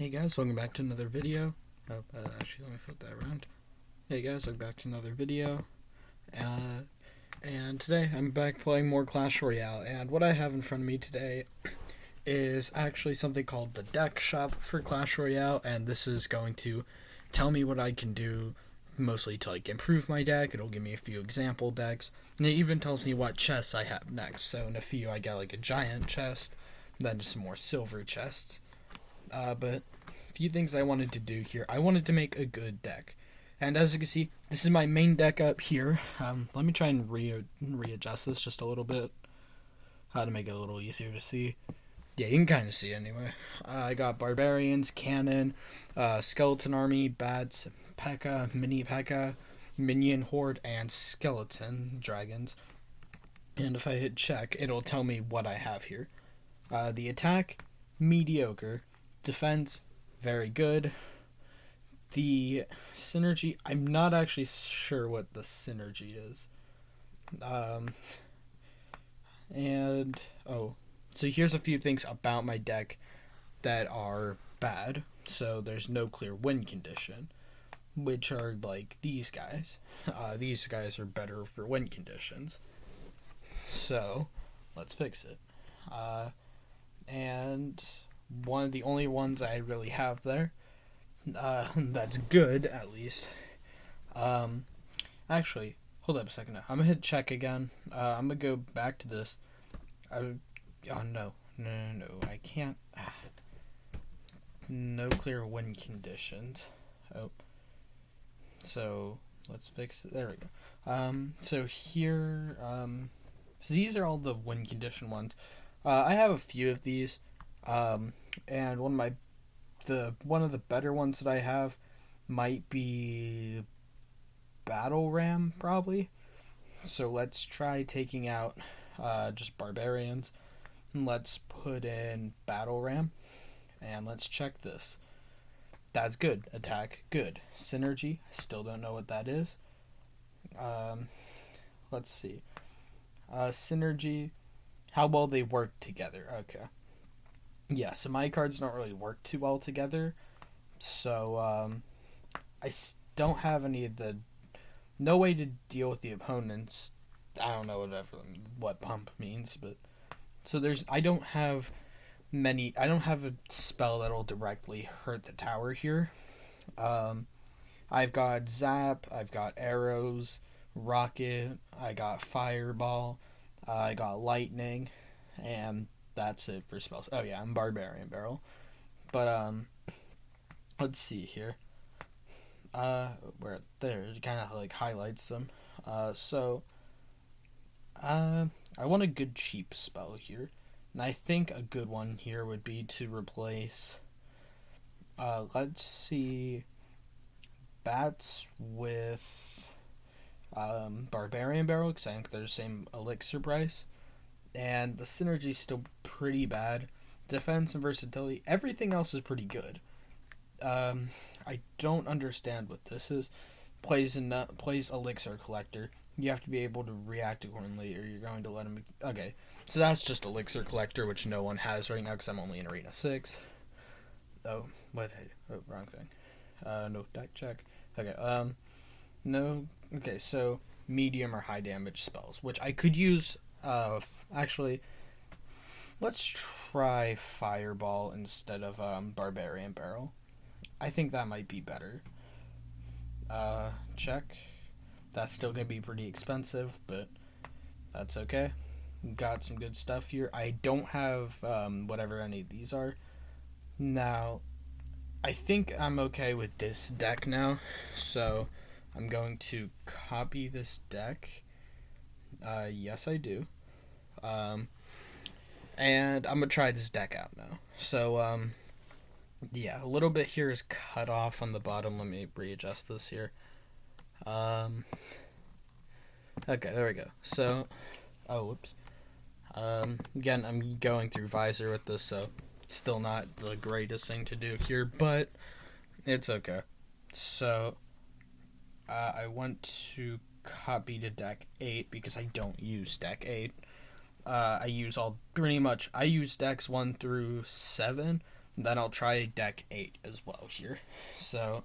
Hey guys, welcome back to another video. Actually, let me flip that around. Hey guys, welcome back to another video. And today I'm back playing more Clash Royale. And what I have in front of me today is actually something called the deck shop for Clash Royale. And this is going to tell me what I can do, mostly to improve my deck. It'll give me a few example decks, and it even tells me what chests I have next. So in a few, I got a giant chest, then just some more silver chests. But a few things I wanted to do here. I wanted to make a good deck. And as you can see, this is my main deck up here. Let me try and readjust this just a little bit. How to make it a little easier to see. Yeah, you can kind of see anyway. I got Barbarians, Cannon, Skeleton Army, Bats, P.E.K.K.A, Mini P.E.K.K.A, Minion Horde, and Skeleton Dragons. And if I hit check, it'll tell me what I have here. The attack, mediocre. Defense, very good. The synergy, I'm not actually sure what the synergy is. So here's a few things about my deck that are bad. So there's no clear win condition, which are like these guys. These guys are better for win conditions. So let's fix it. And one of the only ones I really have there, that's good at least. Actually, hold up a second now. I'm gonna hit check again. I'm gonna go back to this. No, I can't. No clear win conditions. Oh, so let's fix it. There we go. So here, so these are all the win condition ones. I have a few of these. And one of the better ones that I have might be Battle Ram, probably. So let's try taking out just Barbarians. And let's put in Battle Ram. And let's check this. That's good. Attack, good. Synergy, still don't know what that is. Let's see. Synergy, how well they work together. Okay. Yeah, so my cards don't really work too well together. So, I don't have no way to deal with the opponents. I don't know what pump means, but, so I don't have a spell that'll directly hurt the tower here. I've got Zap, I've got Arrows, Rocket, I got Fireball, I got Lightning, and that's it for spells. Oh yeah, I'm Barbarian Barrel. But let's see here. Where there it kind of highlights them. I want a good cheap spell here. And I think a good one here would be to replace let's see, Bats with Barbarian Barrel, because I think they're the same elixir price. And the synergy is still pretty bad. Defense and versatility, everything else is pretty good. I don't understand what this is. Plays Elixir Collector. You have to be able to react accordingly, or you're going to let him. Okay, so that's just Elixir Collector, which no one has right now because I'm only in Arena 6. Oh, what? Oh, wrong thing. No deck check. Okay. No. Okay, so medium or high damage spells, which I could use. Actually, let's try Fireball instead of Barbarian Barrel. I think that might be better. Check. That's still gonna be pretty expensive, but that's okay. Got some good stuff here. I don't have whatever any of these are. Now, I think I'm okay with this deck now, so I'm going to copy this deck. Yes, I do. And I'm gonna try this deck out now. So, yeah, a little bit here is cut off on the bottom. Let me readjust this here. Okay, there we go. So, whoops. Again, I'm going through Visor with this, so it's still not the greatest thing to do here, but it's okay. So, I want to copy to deck 8 because I don't use deck 8. I use decks 1 through 7, Then I'll try deck 8 as well here. So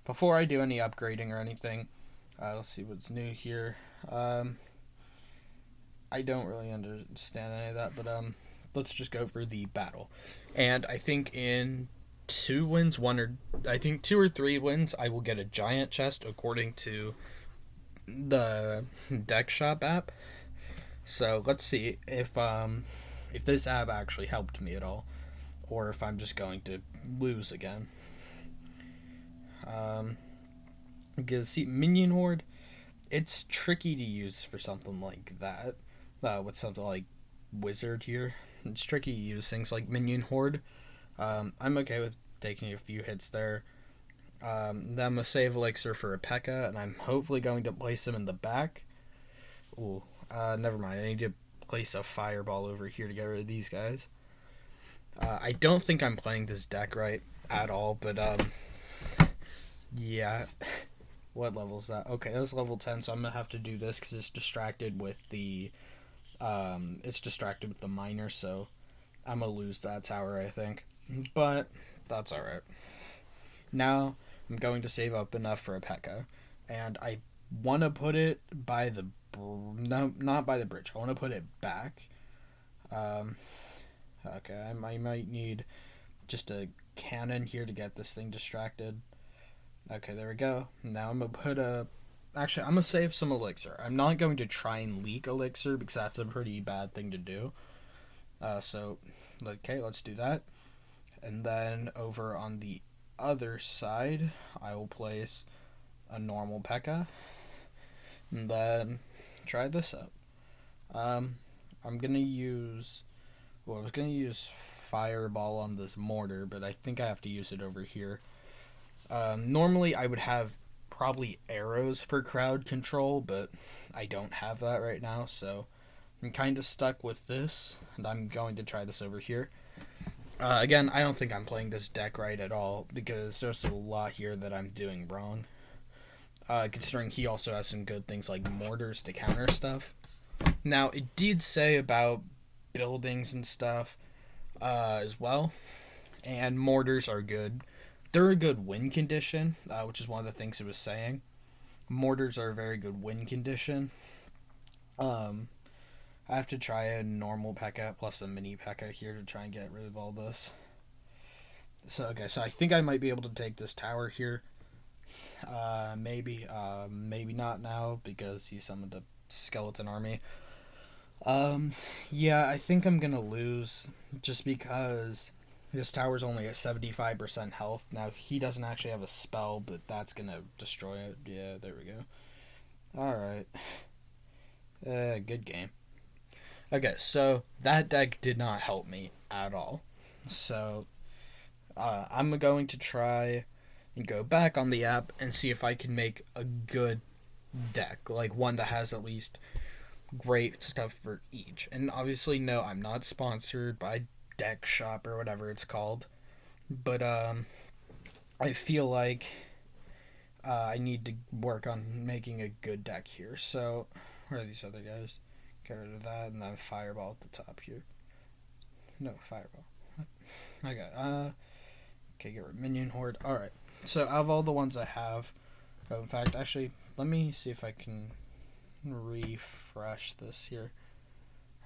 before I do any upgrading or anything, let's see what's new here. I don't really understand any of that, but let's just go for the battle. And I think in 2 wins, I think 2 or 3 wins, I will get a giant chest according to the deck shop app. So let's see if this app actually helped me at all, or if I'm just going to lose again. Because see, Minion Horde, it's tricky to use for something like that. With something like Wizard here, it's tricky to use things like Minion Horde. I'm okay with taking a few hits there. Then I'm going to save Elixir for a P.E.K.K.A, and I'm hopefully going to place him in the back. Ooh, never mind. I need to place a Fireball over here to get rid of these guys. I don't think I'm playing this deck right at all, but, yeah. What level is that? Okay, that's level 10, so I'm going to have to do this because it's distracted with the, miner, so I'm going to lose that tower, I think. But that's alright. Now, I'm going to save up enough for a P.E.K.K.A, and I want to put it by the... No, not by the bridge. I want to put it back. Okay, I might need just a cannon here to get this thing distracted. Okay, there we go. Now I'm going to put a... Actually, I'm going to save some Elixir. I'm not going to try and leak Elixir because that's a pretty bad thing to do. Okay, let's do that. And then over on the other side, I will place a normal P.E.K.K.A. And then try this out. I'm going to use... Well, I was going to use Fireball on this mortar, but I think I have to use it over here. Normally, I would have probably arrows for crowd control, but I don't have that right now, so I'm kind of stuck with this, and I'm going to try this over here. Again, I don't think I'm playing this deck right at all, because there's a lot here that I'm doing wrong. Considering he also has some good things like mortars to counter stuff. Now, it did say about buildings and stuff as well, and mortars are good. They're a good win condition, which is one of the things it was saying. Mortars are a very good win condition. I have to try a normal P.E.K.K.A plus a mini P.E.K.K.A here to try and get rid of all this. So I think I might be able to take this tower here. Maybe not now because he summoned a skeleton army. Yeah, I think I'm gonna lose just because this tower's only at 75% health. Now, he doesn't actually have a spell, but that's gonna destroy it. Yeah, there we go. Alright. Good game. Okay, so that deck did not help me at all. So, I'm going to try and go back on the app and see if I can make a good deck. Like, one that has at least great stuff for each. And obviously, no, I'm not sponsored by Deck Shop or whatever it's called. But, I feel like I need to work on making a good deck here. So, where are these other guys? Get rid of that, and then Fireball at the top here. No, Fireball. Okay, okay, get rid of Minion Horde. Alright, so out of all the ones I have, in fact, actually, let me see if I can refresh this here.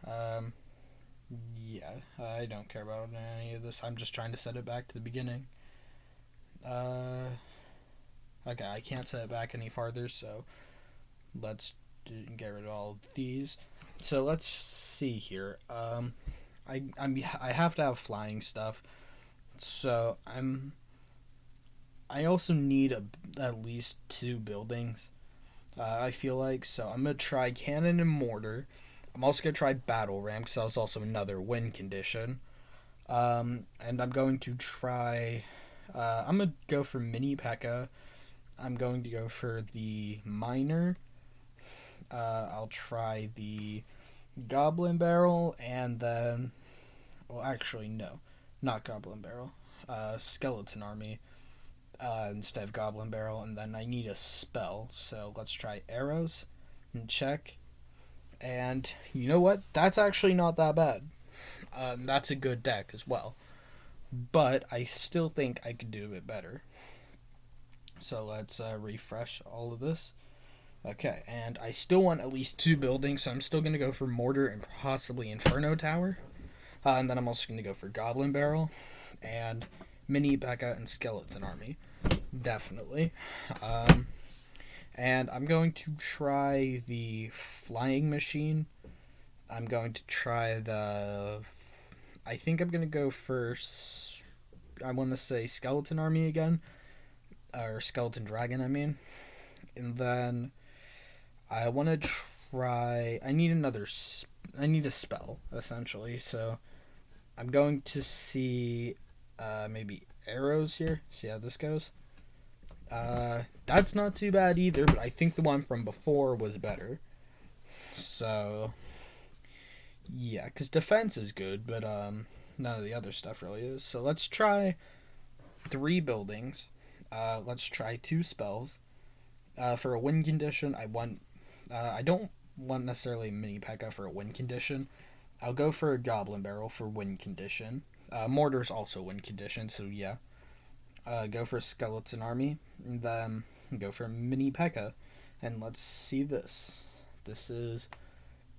Yeah, I don't care about any of this. I'm just trying to set it back to the beginning. Okay, I can't set it back any farther, so let's get rid of all of these. So let's see here. I have to have flying stuff, so I also need at least 2 buildings. I feel like, so I'm gonna try cannon and mortar. I'm also gonna try battle ram because that was also another win condition. And I'm going to try. I'm gonna go for mini P.E.K.K.A. I'm going to go for the miner. I'll try the goblin barrel, and then, well, actually, no, not goblin barrel, skeleton army, instead of goblin barrel, and then I need a spell, so let's try arrows, and check, and you know what, that's actually not that bad. That's a good deck as well. but I still think I could do a bit better. So let's refresh all of this. Okay, and I still want at least 2 buildings, so I'm still going to go for Mortar and possibly Inferno Tower. And then I'm also going to go for Goblin Barrel and Mini Becca and Skeleton Army. Definitely. And I'm going to try the Flying Machine. I'm going to try I think I'm going to go for, I want to say Skeleton Army again. Or Skeleton Dragon, I mean. And then I want to try, I need a spell, essentially. So I'm going to see maybe arrows here. See how this goes. That's not too bad either, but I think the one from before was better. So yeah, because defense is good, but none of the other stuff really is. So let's try 3 buildings. Let's try 2 spells. For a win condition, I don't want necessarily Mini P.E.K.K.A for a win condition. I'll go for a Goblin Barrel for win condition. Mortar's also win condition, so yeah. Go for a Skeleton Army, and then go for a Mini P.E.K.K.A. And let's see this.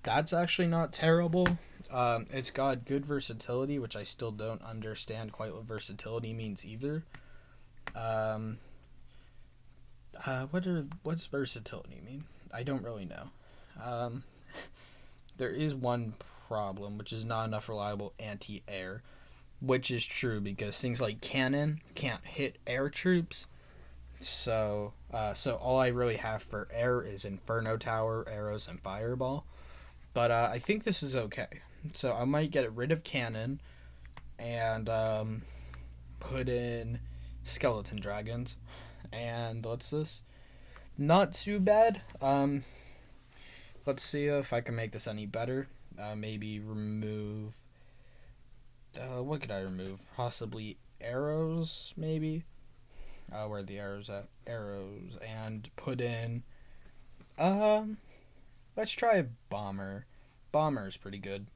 That's actually not terrible. It's got good versatility, which I still don't understand quite what versatility means either. What's versatility mean? I don't really know. There is one problem, which is not enough reliable anti-air, which is true because things like cannon can't hit air troops. So all I really have for air is Inferno Tower, arrows, and Fireball. But I think this is okay. So I might get rid of cannon and put in skeleton dragons. And what's this? Not too bad. Let's see if I can make this any better. Maybe remove. What could I remove? Possibly arrows, maybe. Where are the arrows at? Arrows, and put in. Let's try a bomber. Bomber is pretty good.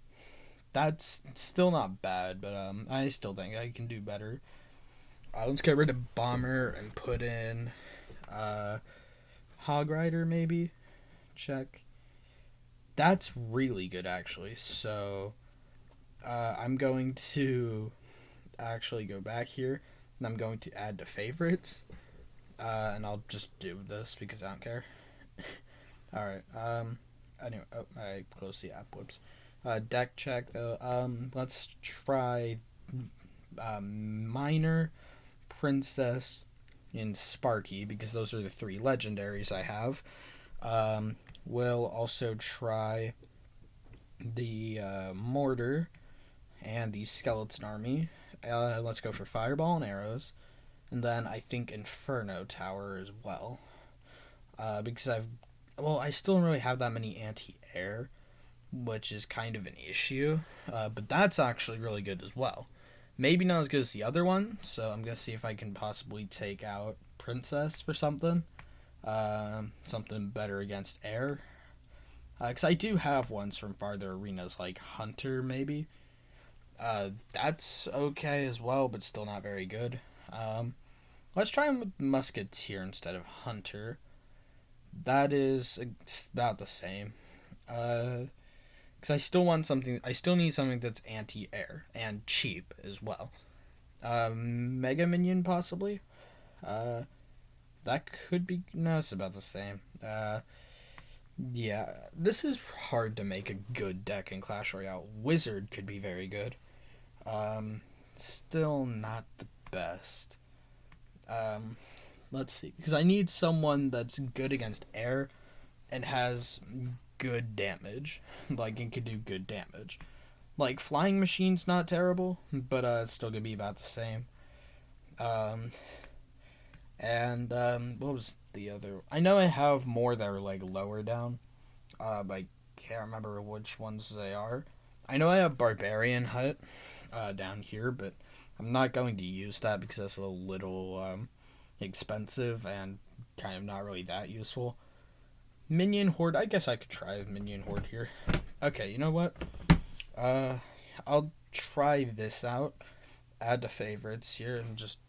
That's still not bad, but I still think I can do better. Let's get rid of bomber and put in Hog Rider, maybe. Check. That's really good, actually. So I'm going to actually go back here, and I'm going to add to favorites, and I'll just do this because I don't care. All right. Anyway, I closed the app. Whoops. Deck check though. Let's try Miner, Princess, and Sparky because those are the 3 legendaries I have. We'll also try the Mortar and the Skeleton Army. Let's go for Fireball and arrows, and then I think Inferno Tower as well. Because I still don't really have that many anti-air, which is kind of an issue. But that's actually really good as well. Maybe not as good as the other one, so I'm going to see if I can possibly take out Princess for something. Something better against air. Because I do have ones from farther arenas, like Hunter, maybe. That's okay as well, but still not very good. Let's try him with Musketeer instead of Hunter. That is about the same. Because I still need something that's anti-air and cheap as well. Mega Minion, possibly? That could be, no, it's about the same. Yeah, this is hard to make a good deck in Clash Royale. Wizard could be very good. Still not the best. Let's see, because I need someone that's good against air and has good damage. Like, it could do good damage. Like, Flying Machine's not terrible, but it's still gonna be about the same. What was the other? I know I have more that are, like, lower down, but I can't remember which ones they are. I know I have Barbarian Hut, down here, but I'm not going to use that because that's a little, expensive and kind of not really that useful. Minion Horde, I guess I could try Minion Horde here. Okay, you know what? I'll try this out, add to favorites here and just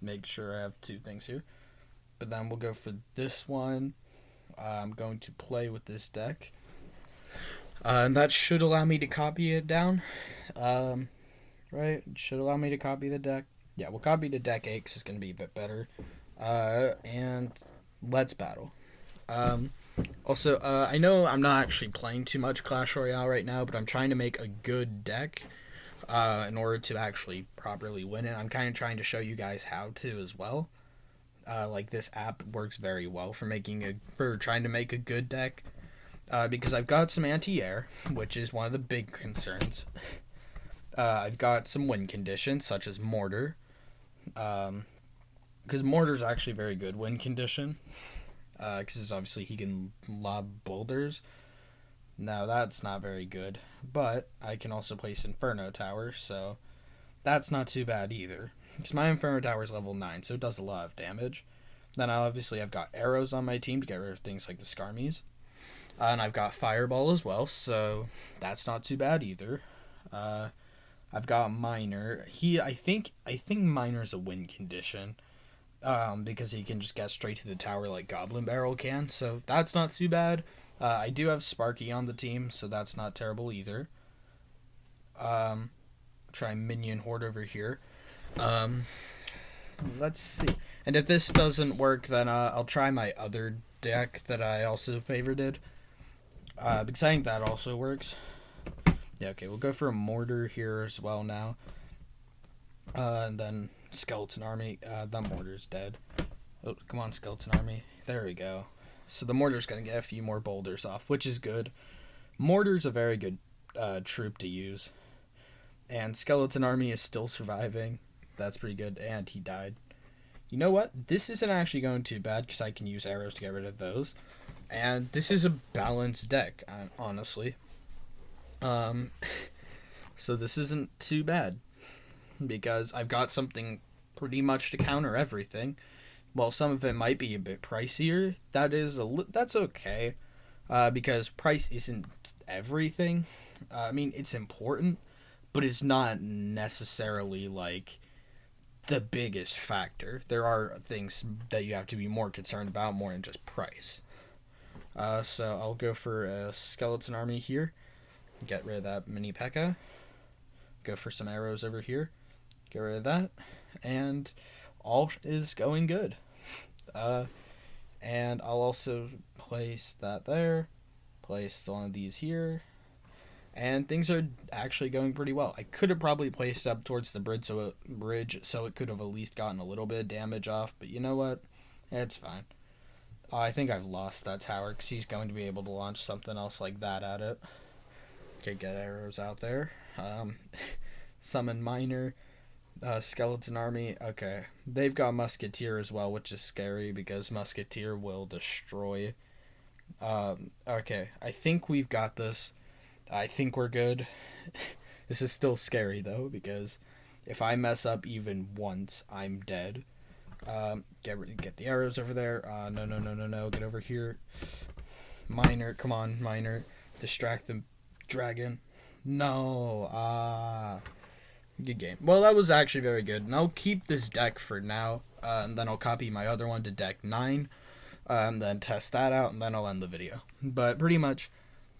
make sure I have two things here. But then we'll go for this one. I'm going to play with this deck. And that should allow me to copy it down. Right? It should allow me to copy the deck. Yeah, we'll copy to deck 8 because it's going to be a bit better. And let's battle. Also, I know I'm not actually playing too much Clash Royale right now, but I'm trying to make a good deck in order to actually properly win it. I'm kind of trying to show you guys how to as well. Like this app works very well for trying to make a good deck. Because I've got some anti-air, which is one of the big concerns. I've got some win conditions, such as Mortar. Because Mortar's actually very good win condition. Because obviously he can lob boulders. Now that's not very good. But I can also place Inferno Tower, so that's not too bad either. Because my Inferno Tower is level 9, so it does a lot of damage. Then I've got arrows on my team to get rid of things like the Skarmies. And I've got Fireball as well, so that's not too bad either. I've got Miner. I think Miner's a win condition. Because he can just get straight to the tower like Goblin Barrel can, so that's not too bad. I do have Sparky on the team, so that's not terrible either. Try Minion Horde over here. Let's see. And if this doesn't work, then I'll try my other deck that I also favorited. Because I think that also works. Yeah, okay, we'll go for a Mortar here as well now. And then Skeleton Army. The Mortar's dead. Oh, come on, Skeleton Army. There we go. So the Mortar's going to get a few more boulders off, which is good. Mortar's a very good troop to use. And Skeleton Army is still surviving. That's pretty good. And he died. You know what? This isn't actually going too bad because I can use arrows to get rid of those. And this is a balanced deck, honestly. So this isn't too bad. Because I've got something pretty much to counter everything. While some of it might be a bit pricier, that's okay. Because price isn't everything. I mean, it's important, but it's not necessarily like the biggest factor. There are things that you have to be more concerned about more than just price. So I'll go for a Skeleton Army here. Get rid of that mini P.E.K.K.A. Go for some arrows over here. Get rid of that. And all is going good. And I'll also place that there. Place one of these here. And things are actually going pretty well. I could have probably placed up towards the bridge so it could have at least gotten a little bit of damage off. But you know what? It's fine. I think I've lost that tower because he's going to be able to launch something else like that at it. Okay, get arrows out there. Summon Miner. Skeleton Army. Okay. They've got Musketeer as well, which is scary because Musketeer will destroy. Okay. I think we've got this. I think we're good. This is still scary, though, because if I mess up even once, I'm dead. Get the arrows over there. No. Get over here. Miner. Come on, Miner. Distract the dragon. No. Good game. Well, that was actually very good. And I'll keep this deck for now. And then I'll copy my other one to deck 9. Then test that out, and then I'll end the video. But pretty much,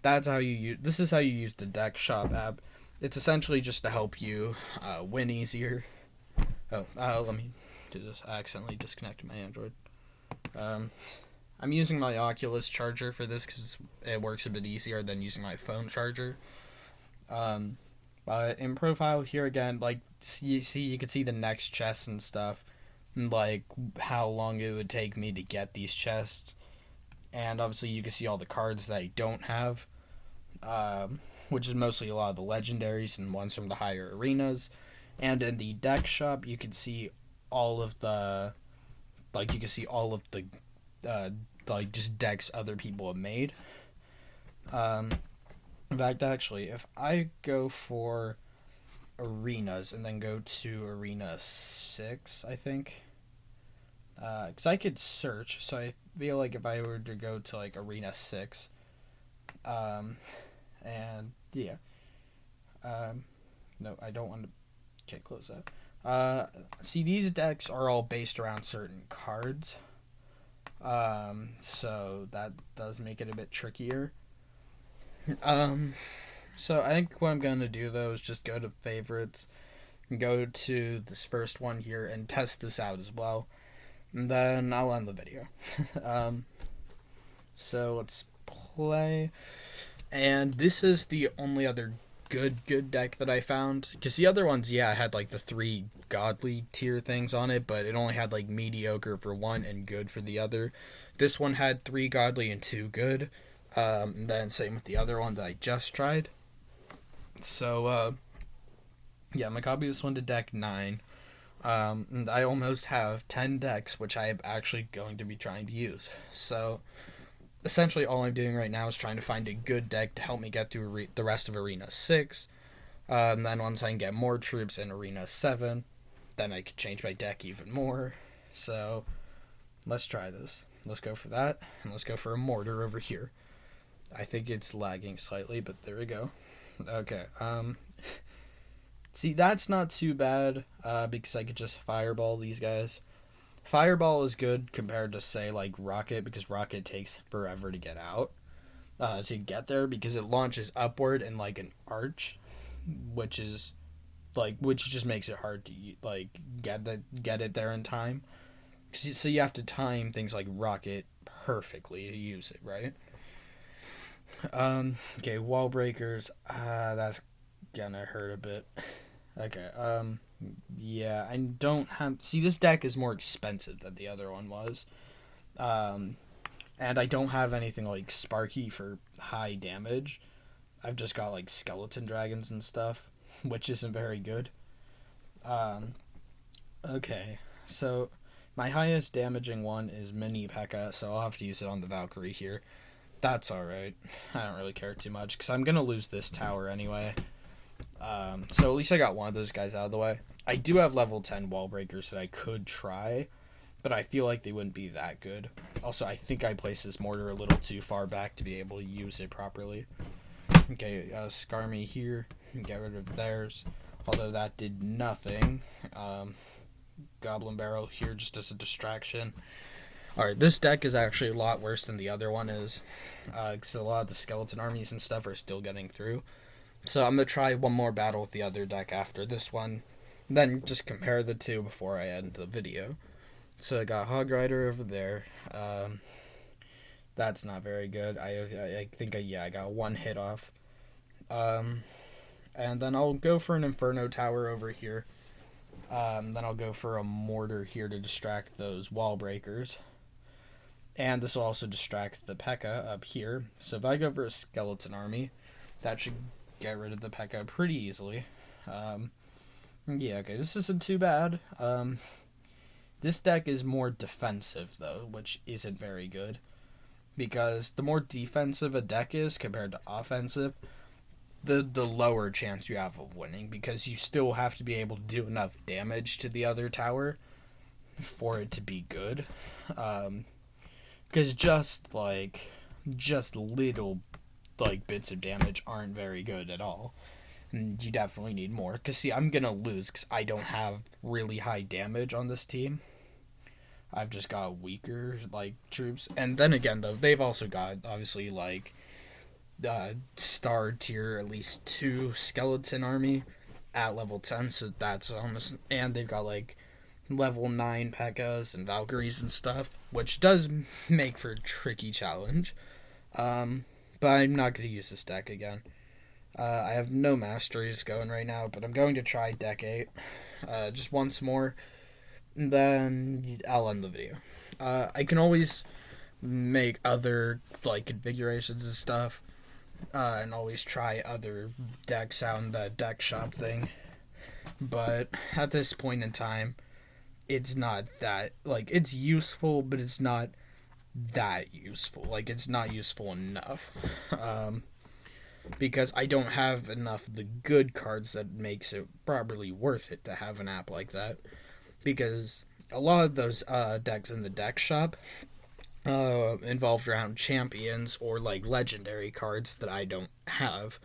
this is how you use the deck shop app. It's essentially just to help you win easier. Oh, let me do this. I accidentally disconnected my Android. I'm using my Oculus charger for this because it works a bit easier than using my phone charger. But in profile here again, like you can see the next chests and stuff, and like how long it would take me to get these chests, and obviously you can see all the cards that I don't have, which is mostly a lot of the legendaries and ones from the higher arenas, and in the deck shop you can see all of the, just decks other people have made. In fact, actually, if I go for arenas and then go to arena 6, I think, because I could search, so I feel like if I were to go to like arena 6, and yeah, no, I don't want to. Okay, close that. Uh, See, these decks are all based around certain cards. So that does make it a bit trickier. Um, so I think what I'm gonna do though is just go to favorites, and go to this first one here and test this out as well. And then I'll end the video. um, so let's play. And this is the only other good deck that I found. Because the other ones, yeah, had like the 3 godly tier things on it, but it only had like mediocre for one and good for the other. This one had 3 godly and 2 good. And then same with the other one that I just tried. So, yeah, I'm going to copy this one to deck 9. And I almost have 10 decks, which I am actually going to be trying to use. So, essentially all I'm doing right now is trying to find a good deck to help me get through the rest of Arena 6. And then once I can get more troops in Arena 7, then I can change my deck even more. So, let's try this. Let's go for that, and let's go for a mortar over here. I think it's lagging slightly, but there we go. Okay, see, that's not too bad, because I could just fireball these guys. Fireball is good compared to, say, like, Rocket, because Rocket takes forever to get out, to get there, because it launches upward in, like, an arch, which just makes it hard to, like, get it there in time. So you have to time things like Rocket perfectly to use it, right? Okay, wall breakers, that's gonna hurt a bit. Okay, yeah, I don't have... See, this deck is more expensive than the other one was. And I don't have anything like Sparky for high damage. I've just got, like, skeleton dragons and stuff, which isn't very good. Okay, so my highest damaging one is Mini P.E.K.K.A, so I'll have to use it on the Valkyrie here. That's alright. I don't really care too much, because I'm going to lose this tower anyway. So at least I got one of those guys out of the way. I do have level 10 wall breakers that I could try, but I feel like they wouldn't be that good. Also, I think I placed this mortar a little too far back to be able to use it properly. Okay, Skarmy here. Get rid of theirs. Although that did nothing. Goblin Barrel here just as a distraction. Alright, this deck is actually a lot worse than the other one is. Because a lot of the skeleton armies and stuff are still getting through. So I'm going to try one more battle with the other deck after this one. Then just compare the two before I end the video. So I got Hog Rider over there. That's not very good. I think I got one hit off. And then I'll go for an Inferno Tower over here. Then I'll go for a Mortar here to distract those wall breakers. And this will also distract the P.E.K.K.A up here. So if I go for a Skeleton Army, that should get rid of the P.E.K.K.A pretty easily. Yeah, okay, this isn't too bad. This deck is more defensive, though, which isn't very good. Because the more defensive a deck is compared to offensive, the lower chance you have of winning. Because you still have to be able to do enough damage to the other tower for it to be good. Because just little, like, bits of damage aren't very good at all. And you definitely need more. Because, see, I'm going to lose because I don't have really high damage on this team. I've just got weaker, like, troops. And then again, though, they've also got, obviously, like, star tier, at least 2 skeleton army at level 10. So that's almost... And they've got, like, level 9 P.E.K.K.As and Valkyries and stuff, which does make for a tricky challenge. But I'm not going to use this deck again. I have no masteries going right now, but I'm going to try deck 8 just once more, and then I'll end the video. I can always make other, like, configurations and stuff, and always try other decks out in the deck shop thing, but at this point in time, it's not that, like, it's useful, but it's not that useful. Like, it's not useful enough. Because I don't have enough of the good cards that makes it properly worth it to have an app like that. Because a lot of those decks in the deck shop involved around champions or, like, legendary cards that I don't have.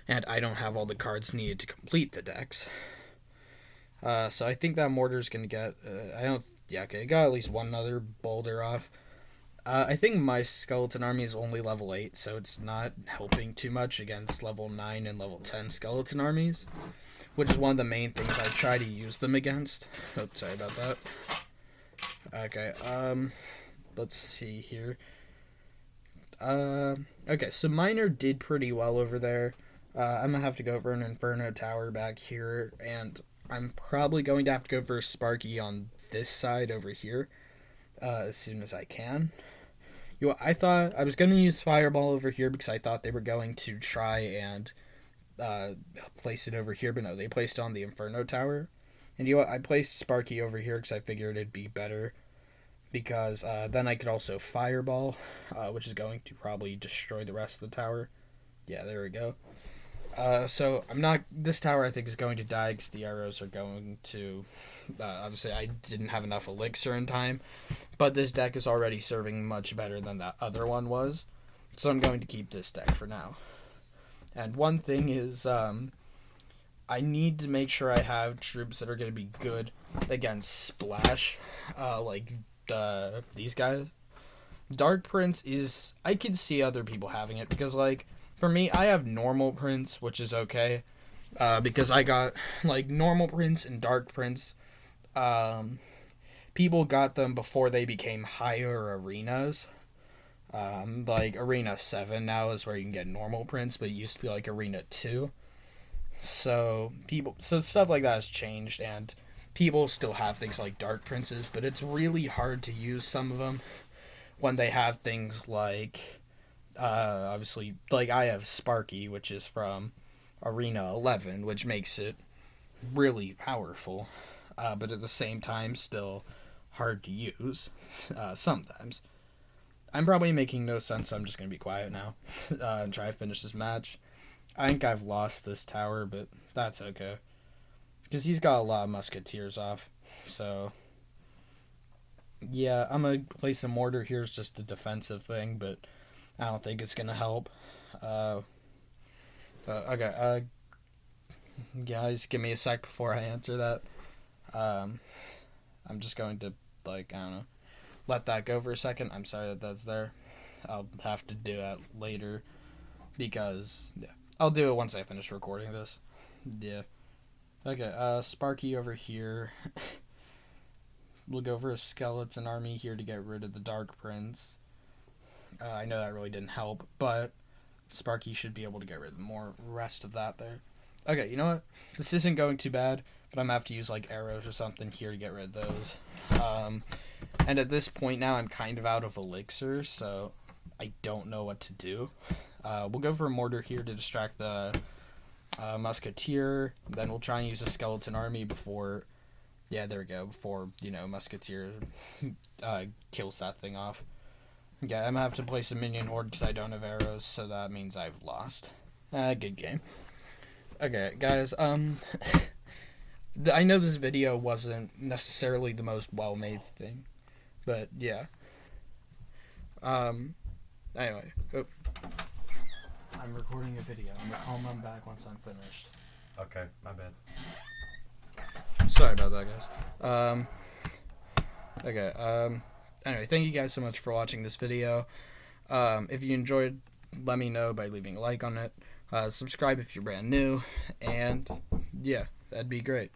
And I don't have all the cards needed to complete the decks. So I think that mortar's gonna get. I don't. Yeah, okay. It got at least one other boulder off. I think my skeleton army is only level 8, so it's not helping too much against level 9 and level 10 skeleton armies, which is one of the main things I try to use them against. Oh, sorry about that. Okay, let's see here. Okay, so Miner did pretty well over there. I'm gonna have to go for an Inferno Tower back here, and I'm probably going to have to go for a Sparky on this side over here, as soon as I can. I thought I was going to use Fireball over here because I thought they were going to try and place it over here, but no, they placed it on the Inferno Tower. And I placed Sparky over here because I figured it'd be better, because then I could also Fireball, which is going to probably destroy the rest of the tower. Yeah, there we go. So this tower I think is going to die because the arrows are going to, obviously I didn't have enough elixir in time, but this deck is already serving much better than that other one was, so I'm going to keep this deck for now. And one thing is, I need to make sure I have troops that are going to be good against Splash, like these guys. Dark Prince I could see other people having it, because like, for me, I have normal Prince, which is okay, because I got, like, normal Prince and Dark Prince. People got them before they became higher arenas. Like, Arena 7 now is where you can get normal Prince, but it used to be, like, Arena 2. So stuff like that has changed, and people still have things like Dark Princes, but it's really hard to use some of them when they have things like... obviously, like, I have Sparky, which is from Arena 11, which makes it really powerful, but at the same time, still hard to use, sometimes. I'm probably making no sense, so I'm just going to be quiet now, and try to finish this match. I think I've lost this tower, but that's okay, because he's got a lot of musketeers off, so... Yeah, I'm going to place a mortar here. It's just a defensive thing, but... I don't think it's gonna help. Okay, guys, give me a sec before I answer that. I'm just going to, like, I don't know, let that go for a second. I'm sorry that that's there. I'll have to do that later, because, yeah, I'll do it once I finish recording this. Yeah. Okay, Sparky over here. We'll go for a skeleton army here to get rid of the Dark Prince. I know that really didn't help, but Sparky should be able to get rid of more rest of that there. Okay, you know what? This isn't going too bad, but I'm going to have to use, like, arrows or something here to get rid of those. And at this point now, I'm kind of out of elixir, so I don't know what to do. We'll go for a mortar here to distract the musketeer. Then we'll try and use a skeleton army before... Yeah, there we go. Before, musketeer kills that thing off. Yeah, I'm going to have to place a minion horde because I don't have arrows, so that means I've lost. Good game. Okay, guys, I know this video wasn't necessarily the most well-made thing, but yeah. Anyway, I'm recording a video. I'm back once I'm finished. Okay, my bad. Sorry about that, guys. Okay, anyway, thank you guys so much for watching this video. If you enjoyed, let me know by leaving a like on it. Subscribe if you're brand new, and yeah, that'd be great.